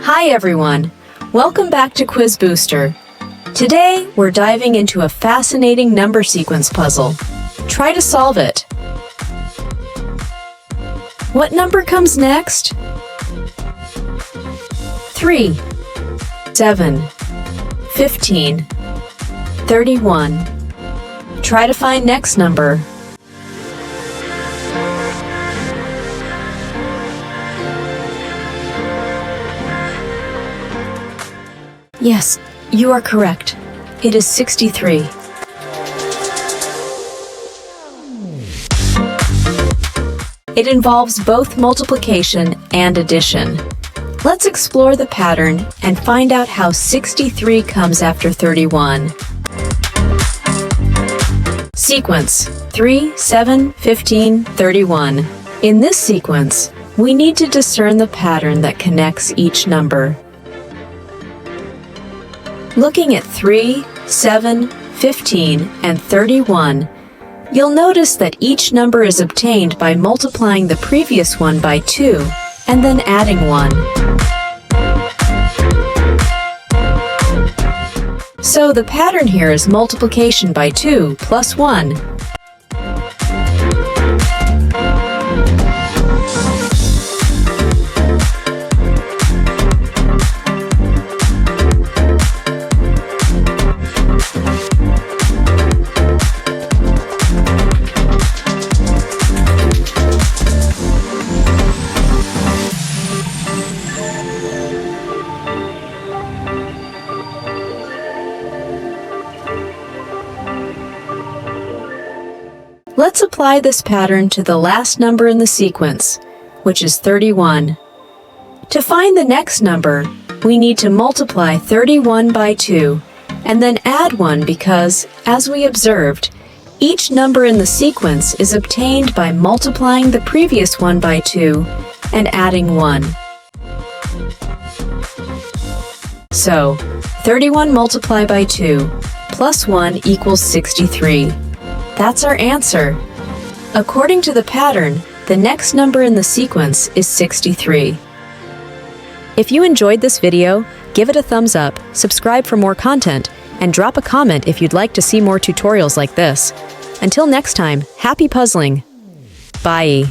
Hi everyone! Welcome back to Quiz Booster. Today, we're diving into a fascinating number sequence puzzle. Try to solve it. What number comes next? 3, 7, 15, 31. Try to find next number. Yes, you are correct. It is 63. It involves both multiplication and addition. Let's explore the pattern and find out how 63 comes after 31. Sequence 3, 7, 15, 31. In this sequence, we need to discern the pattern that connects each number. Looking at 3, 7, 15, and 31, you'll notice that each number is obtained by multiplying the previous one by 2 and then adding 1. So the pattern here is multiplication by 2 plus 1. Let's apply this pattern to the last number in the sequence, which is 31. To find the next number, we need to multiply 31 by 2 and then add 1 because, as we observed, each number in the sequence is obtained by multiplying the previous one by 2 and adding 1. So, 31 multiplied by 2 plus 1 equals 63. That's our answer. According to the pattern, the next number in the sequence is 63. If you enjoyed this video, give it a thumbs up, subscribe for more content, and drop a comment if you'd like to see more tutorials like this. Until next time, happy puzzling! Bye!